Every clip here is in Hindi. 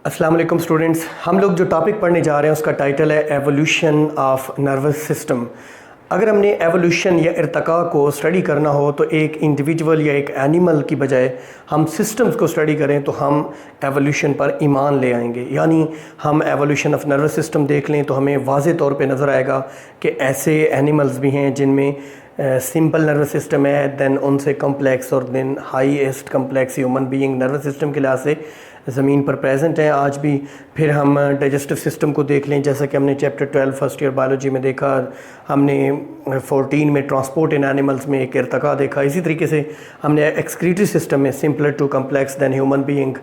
अस्सलाम वालेकुम स्टूडेंट्स। हम लोग जो टॉपिक पढ़ने जा रहे हैं उसका टाइटल है एवोल्यूशन ऑफ नर्वस सिस्टम। अगर हमने एवोल्यूशन या इर्तका को स्टडी करना हो तो एक इंडिविजुअल या एक एनिमल की बजाय हम सिस्टम्स को स्टडी करें तो हम एवोल्यूशन पर ईमान ले आएंगे। यानी हम एवोल्यूशन ऑफ नर्वस सिस्टम देख लें तो हमें वाज़े तौर पे नज़र आएगा कि ऐसे एनिमल्स भी हैं जिनमें सिंपल नर्वस सिस्टम है, दैन उनसे कम्प्लेक्स और then highest complex human being nervous system के लिहाज से ज़मीन पर प्रेजेंट हैं आज भी। फिर हम डाइजेस्टिव सिस्टम को देख लें, जैसा कि हमने चैप्टर 12 फर्स्ट ईयर बायोलॉजी में देखा, हमने 14 में ट्रांसपोर्ट इन एनिमल्स में एक इर्तका देखा। इसी तरीके से हमने एक्सक्रीटरी सिस्टम में simpler to complex then human being.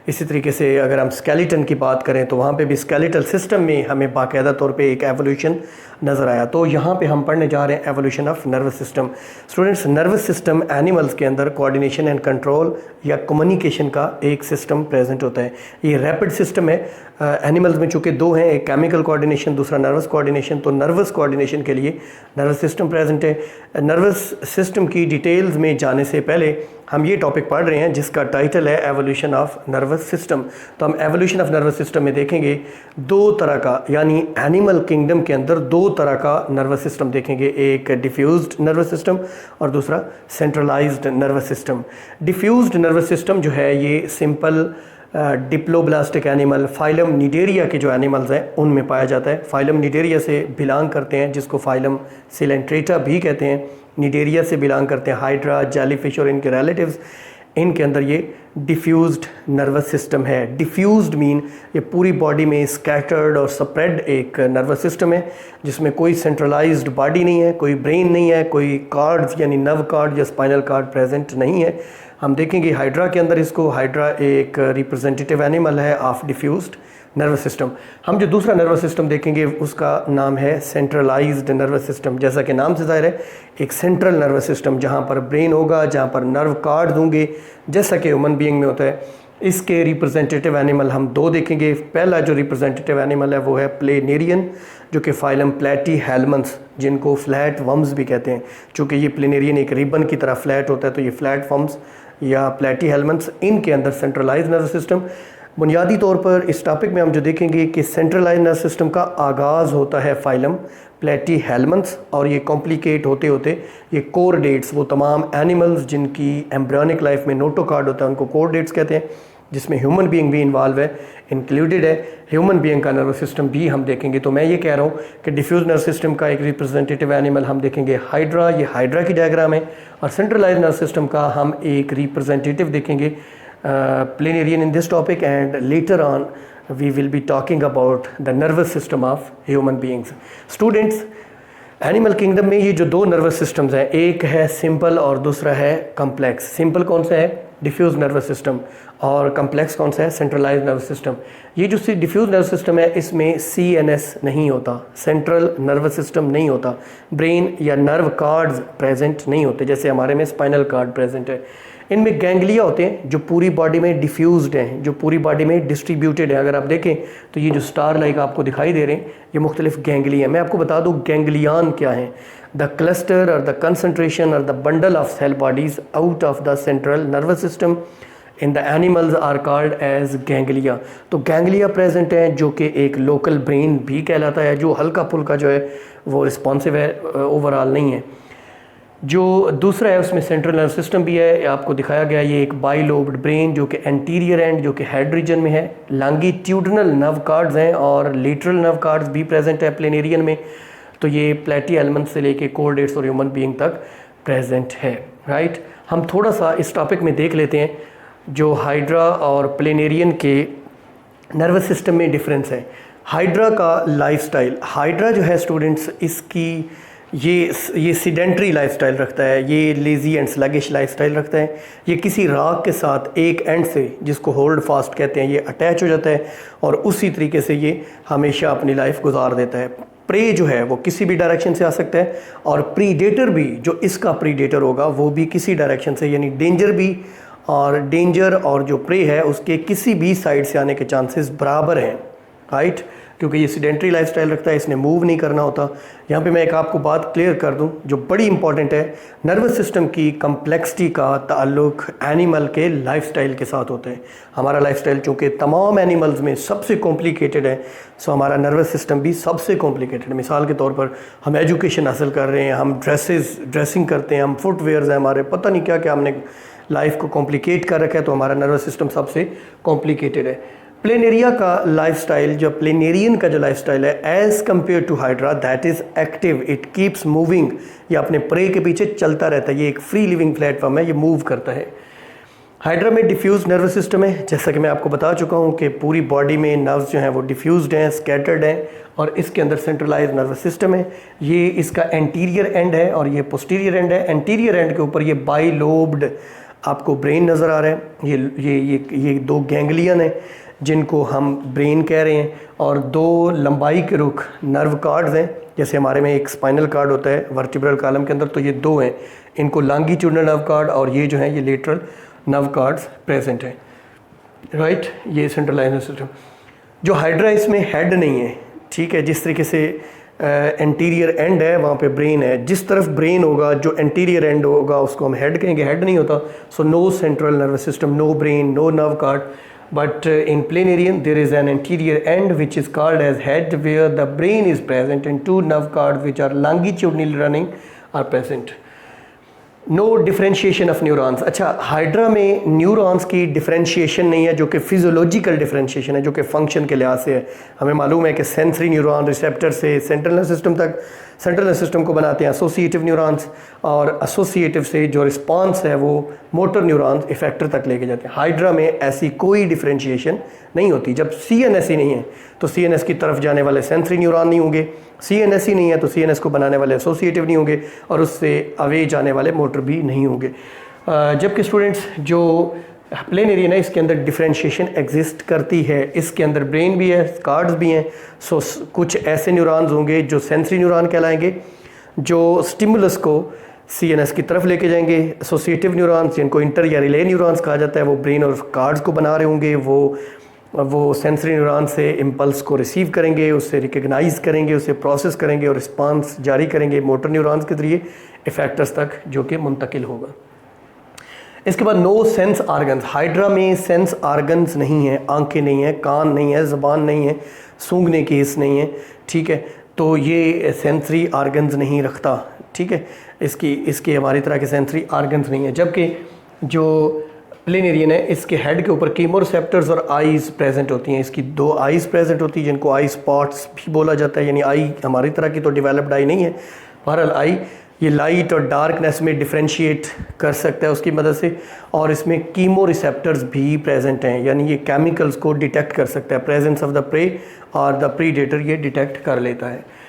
इसी तरीके से अगर हम स्केलेटन की बात करें तो वहाँ पे भी स्केलेटल सिस्टम में हमें बाकायदा तौर पे एक एवोल्यूशन नज़र आया। तो यहाँ पे हम पढ़ने जा रहे हैं evolution of nervous system. Students, nervous system animals के अंदर कोऑर्डिनेशन एंड कंट्रोल या कम्युनिकेशन का एक सिस्टम प्रेजेंट होता है। ये रैपिड सिस्टम है। एनिमल्स में चूँकि दो हैं, एक केमिकल कोऑर्डिनेशन, दूसरा नर्वस कोऑर्डिनेशन। तो नर्वस कोऑर्डिनेशन के लिए नर्वस सिस्टम प्रेजेंट है। नर्वस सिस्टम की डिटेल्स में जाने से पहले हम ये टॉपिक पढ़ रहे हैं जिसका टाइटल है एवोल्यूशन ऑफ नर्वस सिस्टम। तो हम एवोल्यूशन ऑफ नर्वस सिस्टम में देखेंगे दो तरह का, यानी एनिमल किंगडम के अंदर दो तरह का नर्वस सिस्टम देखेंगे, एक डिफ्यूज्ड नर्वस सिस्टम और दूसरा centralised nervous system. Diffused nervous system जो है ये simple diploblastic animal phylum Cnidaria के जो एनिमल्स हैं उनमें पाया जाता है। फाइलम निडेरिया से बिलोंग करते हैं, जिसको फाइलम सिलेंट्रेटा भी कहते हैं। निडेरिया से बिलोंग करते हैं हाइड्रा, जेलीफिश और इनके रिलेटिव्स। इनके अंदर ये डिफ्यूज्ड नर्वस सिस्टम है। डिफ्यूज्ड मीन ये पूरी बॉडी में स्कैटर्ड और स्प्रेड एक नर्वस सिस्टम है जिसमें कोई सेंट्रलाइज्ड बॉडी नहीं है, कोई ब्रेन नहीं है, कोई कार्ड्स यानी नर्व कार्ड या स्पाइनल कार्ड प्रेजेंट नहीं है। हम देखेंगे हाइड्रा के अंदर इसको, हाइड्रा एक रिप्रेजेंटेटिव एनिमल है ऑफ डिफ्यूज्ड नर्वस सिस्टम। हम जो दूसरा नर्वस सिस्टम देखेंगे उसका नाम है सेंट्रलाइज्ड नर्वस सिस्टम। जैसा कि नाम से ज़ाहिर है, एक सेंट्रल नर्वस सिस्टम जहाँ पर ब्रेन होगा, जहाँ पर नर्व कार्ड होंगे, जैसा कि ह्यूमन बीइंग में होता है। इसके रिप्रेजेंटेटिव एनिमल हम दो देखेंगे। पहला जो रिप्रेजेंटेटिव एनिमल है वो है प्लेनेरियन, जो कि फाइलम प्लेटीहेल्मंथ्स, जिनको फ्लैट वर्म्स भी कहते हैं। चूँकि ये प्लेनेरियन एक रिबन की तरह फ्लैट होता है तो ये फ्लैट वर्म्स या प्लेटीहेल्मंथ्स, इनके अंदर सेंट्रलाइज्ड नर्वस सिस्टम। बुनियादी तौर पर इस टॉपिक में हम जो देखेंगे कि सेंट्रलाइज्ड नर्वस सिस्टम का आगाज़ होता है फाइलम प्लेटीहेल्मंथ्स और ये कॉम्प्लिकेट होते होते ये कोरडेट्स, वो तमाम एनिमल्स जिनकी एम्ब्रियोनिक लाइफ में नोटोकॉर्ड होता है उनको कोरडेट्स कहते हैं, जिसमें ह्यूमन बीइंग भी इन्वॉल्व है, इंक्लूडेड है। ह्यूमन बीइंग का नर्वस सिस्टम भी हम देखेंगे। तो मैं ये कह रहा हूँ कि डिफ्यूज नर्वस सिस्टम का एक रिप्रेजेंटेटिव एनिमल हम देखेंगे हाइड्रा, ये हाइड्रा की डायग्राम है। और सेंट्रलाइज्ड नर्वस सिस्टम का हम एक रिप्रेजेंटेटिव देखेंगे planarian in this topic, and later on we will be talking about the nervous system of human beings. Students, animal kingdom में ये जो दो नर्वस सिस्टम्स हैं, एक है सिंपल और दूसरा है कम्प्लेक्स। सिंपल कौन सा है? Diffuse nervous system. और कम्प्लेक्स कौन सा है? Centralised nervous system. ये जो डिफ्यूज नर्वस सिस्टम है इसमें CNS नहीं होता, सेंट्रल नर्वस सिस्टम नहीं होता, ब्रेन या नर्व कार्ड्स प्रेजेंट नहीं होते जैसे हमारे में स्पाइनल कार्ड प्रेजेंट है। इनमें गैंग्लिया होते हैं जो पूरी बॉडी में डिफ्यूज्ड हैं, जो पूरी बॉडी में डिस्ट्रीब्यूटेड है। अगर आप देखें तो ये जो स्टार लाइक आपको दिखाई दे रहे हैं ये मुख्तलिफ गैंग्लिया। मैं आपको बता दूं गैंग्लियान क्या है। द क्लस्टर और द कंसंट्रेशन और the bundle of cell bodies out of the central nervous system in the animals are called as ganglia. तो गैंग्लिया प्रेजेंट है जो कि एक लोकल ब्रेन भी कहलाता है, जो हल्का फुल्का जो है वो रिस्पॉन्सिव है, ओवरऑल नहीं है। जो दूसरा है उसमें सेंट्रल नर्वस सिस्टम भी है, आपको दिखाया गया ये एक बाइलोब्ड ब्रेन जो कि एंटीरियर एंड जो कि हेड रीजन में है। लॉन्गिट्यूडनल नर्व कार्ड्स हैं और लेटरल नर्व कार्ड्स भी प्रेजेंट है प्लेनेरियन में। तो ये प्लेटीहेल्मंथ्स से लेके कोरडेट्स और ह्यूमन बीइंग तक प्रेजेंट है, राइट। हम थोड़ा सा इस टॉपिक में देख लेते हैं जो हाइड्रा और प्लेनेरियन के नर्वस सिस्टम में डिफरेंस है। हाइड्रा का लाइफस्टाइल, हाइड्रा जो है स्टूडेंट्स, इसकी ये सीडेंट्री लाइफस्टाइल रखता है, ये लेज़ी एंड स्लगिश लाइफस्टाइल रखता है। ये किसी राग के साथ एक एंड से, जिसको होल्ड फास्ट कहते हैं, ये अटैच हो जाता है और उसी तरीके से ये हमेशा अपनी लाइफ गुजार देता है। प्रे जो है वो किसी भी डायरेक्शन से आ सकता है और प्रीडेटर भी, जो इसका प्रीडेटर होगा वो भी किसी डायरेक्शन से, यानी डेंजर भी, और डेंजर और जो प्रे है उसके किसी भी साइड से आने के चांसेस बराबर हैं, राइट, क्योंकि ये सीडेंट्री लाइफस्टाइल रखता है, इसने मूव नहीं करना होता। यहाँ पे मैं एक आपको बात क्लियर कर दूँ जो बड़ी इंपॉर्टेंट है, नर्वस सिस्टम की कम्प्लेक्सिटी का ताल्लुक एनिमल के लाइफस्टाइल के साथ होता है। हमारा लाइफस्टाइल चूँकि तमाम एनिमल्स में सबसे कॉम्प्लिकेटेड है, सो हमारा नर्वस सिस्टम भी सबसे कॉम्प्लिकेटेड है। मिसाल के तौर पर हम एजुकेशन हासिल कर रहे हैं, हम ड्रेसिंग करते हैं, हम फुटवेयर्स हैं, हमारे पता नहीं क्या क्या हमने लाइफ को कॉम्प्लिकेट कर रखा है, तो हमारा नर्वस सिस्टम सबसे कॉम्प्लिकेटेड है। प्लेनेरिया का लाइफस्टाइल, जो प्लेनेरियन का जो लाइफस्टाइल है as compare to hydra, that is active, it keeps moving, ये अपने प्रे के पीछे चलता रहता है, ये एक फ्री लिविंग प्लेटफॉर्म है, ये मूव करता है। हाइड्रा में डिफ्यूज नर्वस सिस्टम है, जैसा कि मैं आपको बता चुका हूँ कि पूरी बॉडी में नर्व्स जो हैं वो डिफ्यूज्ड हैं, स्कैटर्ड हैं, और इसके अंदर सेंट्रलाइज नर्वस सिस्टम है। ये इसका एंटीरियर एंड है और ये पोस्टीरियर एंड है। एंटीरियर एंड के ऊपर ये बाई लोब्ड आपको ब्रेन नज़र आ रहा है, ये दो गैंग्लियन है जिनको हम ब्रेन कह रहे हैं, और दो लंबाई के रुख नर्व कार्ड्स हैं। जैसे हमारे में एक स्पाइनल कार्ड होता है वर्टिब्रल कॉलम के अंदर, तो ये दो हैं, इनको लॉन्गिट्यूडनल नर्व कार्ड और ये जो हैं ये लेटरल नर्व कार्ड्स प्रेजेंट हैं, राइट। ये सेंट्रलाइज नर्वस सिस्टम। जो हाइड्रा इसमें हेड नहीं है, ठीक है, जिस तरीके से एंटीरियर एंड है वहाँ पे ब्रेन है, जिस तरफ ब्रेन होगा जो एंटीरियर एंड होगा उसको हम हेड कहेंगे, हेड नहीं होता। So no central nervous system, no brain, no nerve cord, but in planarian there is an anterior end which is called as head, where the brain is present and two nerve cords which are longitudinally running are present. No differentiation of neurons. अच्छा, हाइड्रा में न्यूरॉन्स की डिफ्रेंशिएशन नहीं है, जो कि फिजियोलॉजिकल डिफ्रेंशिएशन है, जो कि फंक्शन के लिहाज से है। हमें मालूम है कि सेंसरी न्यूरॉन रिसेप्टर से सेंट्रल नर्वस सिस्टम तक, सेंट्रल नर्वस सिस्टम को बनाते हैं एसोसिएटिव न्यूरॉन्स, और एसोसिएटिव से जो रिस्पांस है वो मोटर न्यूरॉन्स इफेक्टर तक लेके जाते हैं। हाइड्रा में ऐसी कोई डिफ्रेंशिएशन नहीं होती। जब CNS ही नहीं है तो CNS की तरफ जाने वाले सेंसरी न्यूरॉन नहीं होंगे, CNS ही नहीं है तो CNS को बनाने वाले एसोसिएटिव नहीं होंगे, और उससे अवे जाने वाले मोटर भी नहीं होंगे। जबकि स्टूडेंट्स जो प्लेनेरियन है इसके अंदर डिफ्रेंशिएशन एग्जिस्ट करती है, इसके अंदर ब्रेन भी है, कार्ड्स भी हैं। सो कुछ ऐसे न्यूरॉन्स होंगे जो सेंसरी न्यूरॉन कहलाएंगे, जो स्टिमुलस को CNS की तरफ लेके जाएंगे। एसोसिएटिव न्यूरॉन्स जिनको इंटर या रिले न्यूरॉन्स कहा जाता है, वो ब्रेन और कार्ड्स को बना रहे होंगे, वो सेंसरी न्यूरॉन से इम्पल्स को रिसीव करेंगे, उससे रिकग्नाइज करेंगे, उसे प्रोसेस करेंगे और रिस्पांस जारी करेंगे मोटर न्यूरॉन्स के ज़रिए इफेक्टर्स तक, जो कि मुंतकिल होगा। इसके बाद नो सेंस आर्गन्स। हाइड्रा में सेंस आर्गन्स नहीं है, आंखें नहीं है, कान नहीं है, ज़बान नहीं है, सूंघने की हिस्स नहीं है, ठीक है, तो ये सेंसरी आर्गन्स नहीं रखता, ठीक है, इसकी हमारी तरह के सेंसरी आर्गन्स नहीं है। जबकि जो प्लेनेरियन है इसके हेड के ऊपर कीमोरिसेप्टर्स और आईज़ प्रेजेंट होती हैं। इसकी दो आईज़ प्रेजेंट होती हैं जिनको आई स्पॉट्स भी बोला जाता है, यानी आई हमारी तरह की तो डेवलप्ड आई नहीं है, बहरहाल आई ये लाइट और डार्कनेस में डिफ्रेंशिएट कर सकता है उसकी मदद से, और इसमें कीमोरिसेप्टर्स भी प्रेजेंट हैं, यानी ये केमिकल्स को डिटेक्ट कर सकता है, प्रेजेंस ऑफ द प्रे और द प्रीडेटर ये डिटेक्ट कर लेता है।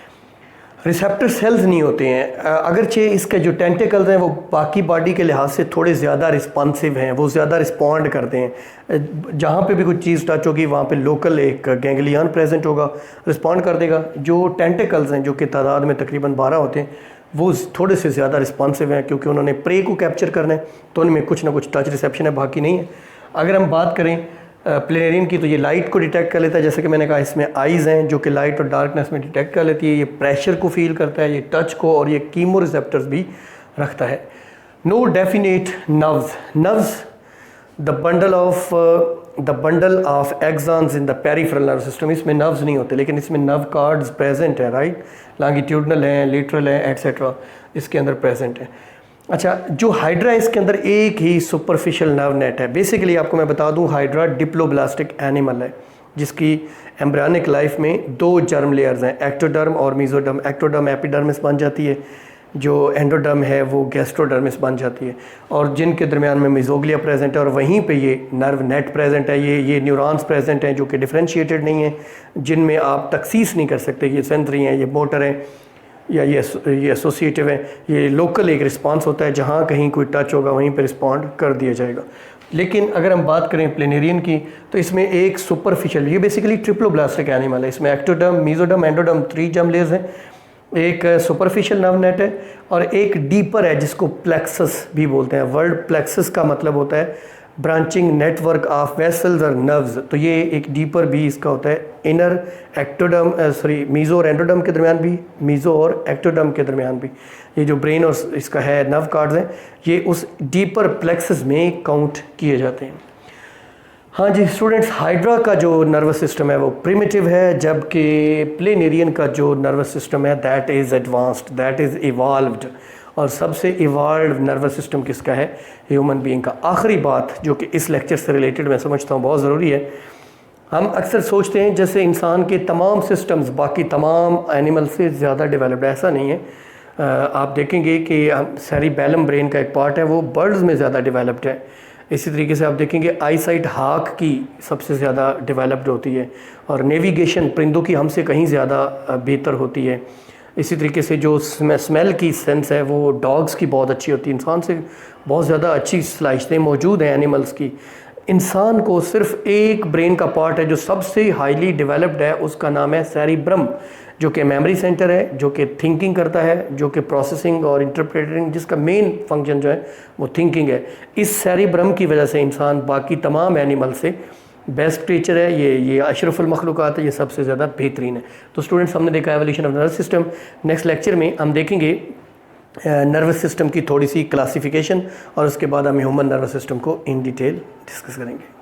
रिसेप्टर सेल्स नहीं होते हैं, अगरचे इसके जो टेंटिकल्स हैं वो बाकी बॉडी के लिहाज से थोड़े ज़्यादा रिस्पॉन्सिव हैं, वो ज़्यादा रिस्पॉन्ड करते हैं। जहाँ पे भी कुछ चीज़ टच होगी वहाँ पे लोकल एक गैंग्लियन प्रेजेंट होगा, रिस्पॉन्ड कर देगा। जो टेंटिकल्स हैं जो कि तादाद में तकरीबन 12 होते हैं, वो थोड़े से ज़्यादा रिस्पॉन्सिव हैं क्योंकि उन्होंने प्रे को कैप्चर करना है, तो उनमें कुछ ना कुछ टच रिसेप्शन है, बाकी नहीं है। अगर हम बात करें प्लेनेरियन की, तो ये लाइट को डिटेक्ट कर लेता है, जैसे कि मैंने कहा इसमें आइज़ हैं जो कि लाइट और डार्कनेस में डिटेक्ट कर लेती है, ये प्रेशर को फील करता है, ये टच को, और ये कीमो रिसेप्टर्स भी रखता है। No definite nerves the bundle of axons in the peripheral nerve system. इसमें नर्व्स नहीं होते लेकिन इसमें नर्व कार्ड्स प्रेजेंट है, राइट, लॉन्गिट्यूडनल हैं, लेटरल हैं, एट्सेट्रा इसके अंदर प्रेजेंट है। अच्छा, जो हाइड्रा है इसके अंदर एक ही सुपरफिशियल नर्व नेट है। बेसिकली आपको मैं बता दूं, हाइड्रा डिप्लोब्लास्टिक एनिमल है जिसकी एम्ब्रियोनिक लाइफ में 2 जर्म लेयर्स हैं, एक्टोडर्म और मीजोडर्म। एक्टोडर्म एपिडर्मिस बन जाती है, जो एंडोडर्म है वो गैस्ट्रोडर्मिस बन जाती है, और जिनके दरमियान में मिजोग्लिया प्रेजेंट है, और वहीं पे ये नर्व नेट प्रेजेंट है, ये न्यूरॉन्स प्रेजेंट हैं जो कि डिफ्रेंशिएटेड नहीं है, जिनमें आप तखसीस नहीं कर सकते ये सेंसरी हैं, ये मोटर हैं, या ये एसोसिएटिव है। ये लोकल एक रिस्पांस होता है, जहाँ कहीं कोई टच होगा वहीं पर रिस्पॉन्ड कर दिया जाएगा। लेकिन अगर हम बात करें प्लेनेरियन की, तो इसमें एक सुपरफिशियल, ये बेसिकली ट्रिप्लोब्लास्टिक एनिमल है, इसमें ectoderm, mesoderm, endoderm 3 germ layers हैं, एक सुपरफिशियल नर्व नेट है और एक डीपर है जिसको प्लेक्सस भी बोलते हैं। वर्ड प्लेक्सस का मतलब होता है ब्रांचिंग नेटवर्क ऑफ वेसल्स और नर्व्स, तो ये एक डीपर भी इसका होता है। इनर एक्टोडर्म मीज़ो और एंडोडर्म के दरमियान भी, मीज़ो और एक्टोडर्म के दरमियान भी ये जो ब्रेन और इसका है नर्व कार्ड्स हैं, ये उस डीपर प्लेक्सस में काउंट किए जाते हैं। हाँ जी स्टूडेंट्स, हाइड्रा का जो नर्वस सिस्टम है वो प्रिमिटिव है, जबकि प्लेनेरियन का जो नर्वस सिस्टम है that is advanced, that is evolved. और सबसे इवॉल्व नर्वस सिस्टम किसका है? ह्यूमन बीइंग का। आखिरी बात जो कि इस लेक्चर से रिलेटेड मैं समझता हूँ बहुत ज़रूरी है, हम अक्सर सोचते हैं जैसे इंसान के तमाम सिस्टम्स बाकी तमाम एनिमल से ज़्यादा डेवलप्ड, ऐसा नहीं है। आप देखेंगे कि सेरिबेलम ब्रेन का एक पार्ट है वो बर्ड्स में ज़्यादा डेवलप्ड है। इसी तरीके से आप देखेंगे आई साइट हाक की सबसे ज़्यादा डेवलप्ड होती है, और नेविगेशन परिंदों की हमसे कहीं ज़्यादा बेहतर होती है। इसी तरीके से जो स्मेल की सेंस है वो डॉग्स की बहुत अच्छी होती है, इंसान से बहुत ज़्यादा अच्छी सलाहियतें मौजूद हैं एनिमल्स की। इंसान को सिर्फ एक ब्रेन का पार्ट है जो सबसे हाईली डेवलप्ड है, उसका नाम है सेरिब्रम, जो कि मेमोरी सेंटर है, जो कि थिंकिंग करता है, जो कि प्रोसेसिंग और इंटरप्रेटिंग, जिसका मेन फंक्शन जो है वो थिंकिंग है। इस सेरिब्रम की वजह से इंसान बाकी तमाम एनिमल से बेस्ट क्रिएचर है, ये अशरफुल मखलूक़ात है, ये सबसे ज़्यादा बेहतरीन है। तो स्टूडेंट्स, हमने देखा evolution of nervous system. Next lecture में हम देखेंगे नर्वस सिस्टम की थोड़ी सी क्लासिफिकेशन, और उसके बाद हम ह्यूमन नर्वस सिस्टम को इन डिटेल डिस्कस करेंगे।